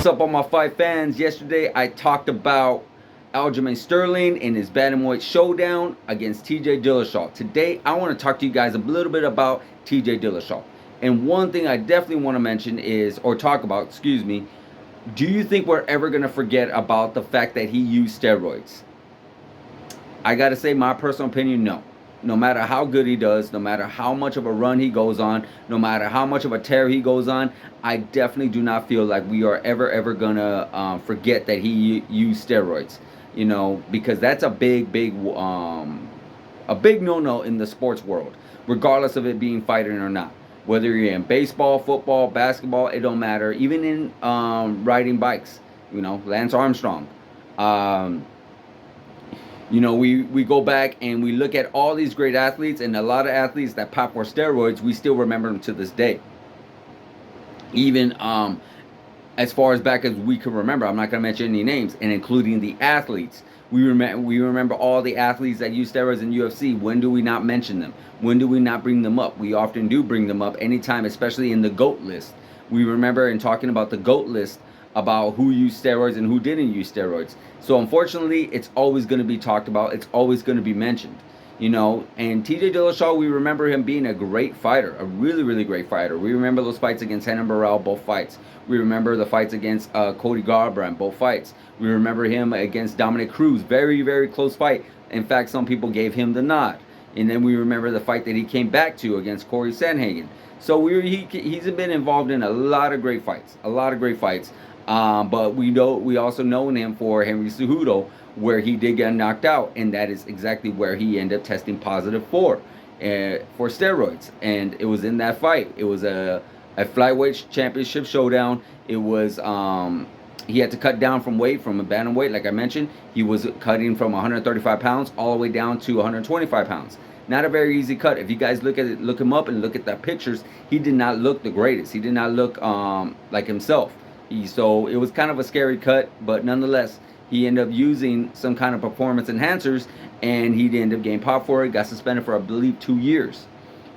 What's up, all my fight fans? Yesterday, I talked about Aljamain Sterling in his bantamweight showdown against TJ Dillashaw. Today, I want to talk to you guys a little bit about TJ Dillashaw. And one thing I definitely want to mention is, or talk about, excuse me, do you think we're ever going to forget about the fact that he used steroids? I got to say, my personal opinion, no. No matter how good he does, no matter how much of a run he goes on, no matter how much of a tear he goes on, I definitely do not feel like we are ever gonna forget that he used steroids. You know, because that's a big no-no in the sports world, regardless of it being fighting or not. Whether you're in baseball, football, basketball, it don't matter. Even in riding bikes, you know, Lance Armstrong. Um, we go back and we look at all these great athletes, and a lot of athletes that pop for steroids, we still remember them to this day. Even as far as back as we can remember, I'm not going to mention any names, and including the athletes. We remember all the athletes that use steroids in UFC. When do we not mention them? When do we not bring them up? We often do bring them up anytime, especially in the GOAT list. We remember in talking about the GOAT list about who used steroids and who didn't use steroids. So unfortunately, it's always going to be talked about. It's always going to be mentioned. And TJ Dillashaw, we remember him being a great fighter, a really, really great fighter. We remember those fights against Renan Barão, both fights. We remember the fights against Cody Garbrandt, both fights. We remember him against Dominic Cruz, very, very close fight. In fact, some people gave him the nod. And then we remember the fight that he came back to against Corey Sandhagen. So he's been involved in a lot of great fights, but we also know him for Henry Cejudo, where he did get knocked out, and that is exactly where he ended up testing positive for steroids. And it was in that fight. It was a flyweight championship showdown. It was he had to cut down from a bantamweight, like I mentioned. He was cutting from 135 pounds all the way down to 125 pounds. Not a very easy cut. If you guys look him up and look at the pictures, he did not look the greatest. He did not look like himself. So it was kind of a scary cut, but nonetheless, he ended up using some kind of performance enhancers, and he ended up getting popped for it. Got suspended for, I believe, 2 years,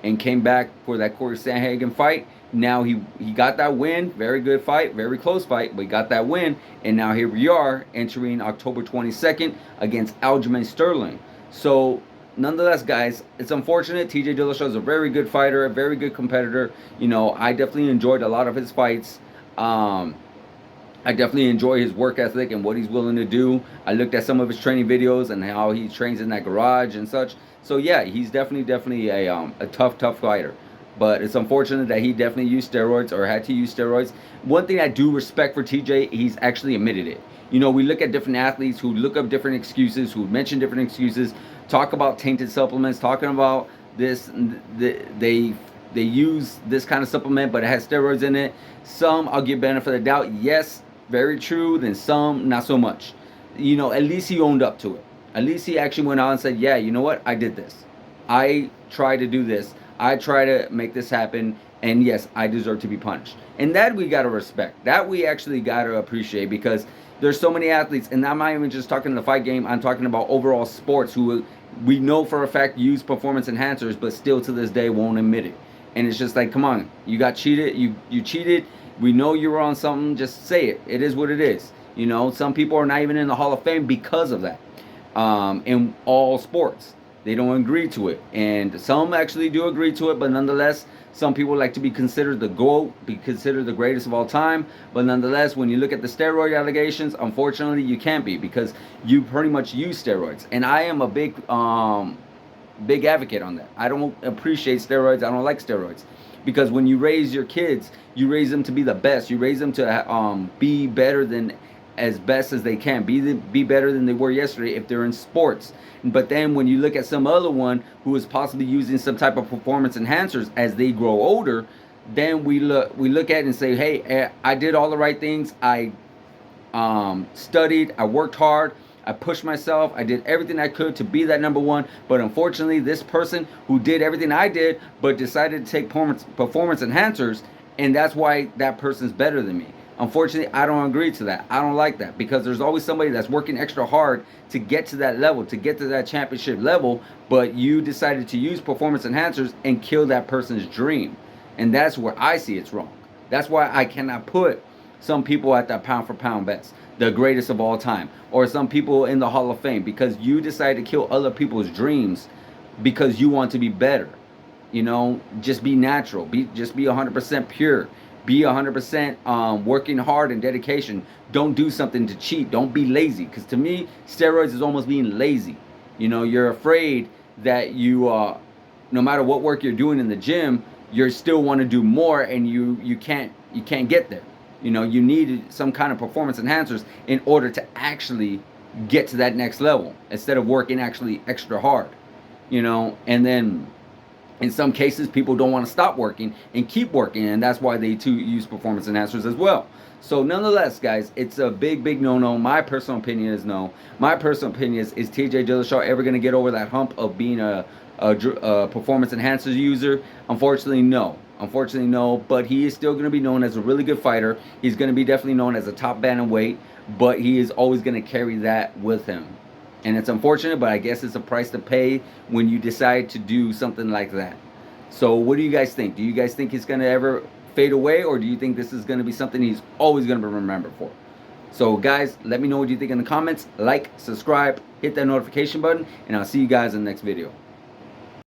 and came back for that Corey Sandhagen fight. Now he got that win. Very good fight, very close fight, but he got that win, and now here we are entering October 22nd against Aljamain Sterling. So nonetheless, guys, it's unfortunate. TJ Dillashaw is a very good fighter, a very good competitor. I definitely enjoyed a lot of his fights. I definitely enjoy his work ethic and what he's willing to do. I looked at some of his training videos and how he trains in that garage and such. So yeah, he's definitely a tough fighter. But it's unfortunate that he definitely used steroids or had to use steroids. One thing I do respect for TJ, he's actually admitted it. We look at different athletes who look up different excuses, who mention different excuses, talk about tainted supplements, talking about this, they use this kind of supplement, but it has steroids in it. Some I'll give benefit of the doubt. Yes, very true. Then some, not so much. At least he owned up to it. At least he actually went out and said, yeah, you know what? I did this. I tried to do this. I tried to make this happen. And yes, I deserve to be punished. And that we got to respect. That we actually got to appreciate, because there's so many athletes. And I'm not even just talking the fight game. I'm talking about overall sports who we know for a fact use performance enhancers, but still to this day won't admit it. And it's just like, come on, you got cheated. You cheated. We know you were on something. Just say it. It is what it is. Some people are not even in the Hall of Fame because of that. In all sports, they don't agree to it, and some actually do agree to it. But nonetheless, some people like to be considered the GOAT, be considered the greatest of all time. But nonetheless, when you look at the steroid allegations, unfortunately, you can't be, because you pretty much use steroids. And I am a big advocate on that. I don't appreciate steroids. I don't like steroids, because when you raise your kids, you raise them to be the best. You raise them to be better than as best as they can, be better than they were yesterday if they're in sports. But then when you look at some other one who is possibly using some type of performance enhancers as they grow older, then we look at it and say, hey, I did all the right things. I studied, I worked hard, I pushed myself, I did everything I could to be that number one. But unfortunately, this person who did everything I did but decided to take performance enhancers, and that's why that person's better than me. Unfortunately, I don't agree to that. I don't like that, because there's always somebody that's working extra hard to get to that level, to get to that championship level, but you decided to use performance enhancers and kill that person's dream. And that's where I see it's wrong. That's why I cannot put some people at that pound for pound best, the greatest of all time, or some people in the Hall of Fame, because you decide to kill other people's dreams because you want to be better. You know, just be natural. Just be 100% pure. Be 100% working hard and dedication. Don't do something to cheat. Don't be lazy. Because to me, steroids is almost being lazy. You know, you're afraid that no matter what work you're doing in the gym, you still want to do more, and you can't get there. You know, you need some kind of performance enhancers in order to actually get to that next level instead of working actually extra hard. You know, and then in some cases people don't want to stop working and keep working, and that's why they too use performance enhancers as well. So nonetheless, guys, it's a big no. My personal opinion is no. My personal opinion is TJ Dillashaw ever going to get over that hump of being a performance enhancer user? Unfortunately, no. Unfortunately, no. But he is still going to be known as a really good fighter. He's going to be definitely known as a top bantamweight, but he is always going to carry that with him. And it's unfortunate, but I guess it's a price to pay when you decide to do something like that. So what do you guys think? Do you guys think he's going to ever fade away, or do you think this is going to be something he's always going to be remembered for? So guys, let me know what you think in the comments. Like, subscribe, hit that notification button, and I'll see you guys in the next video.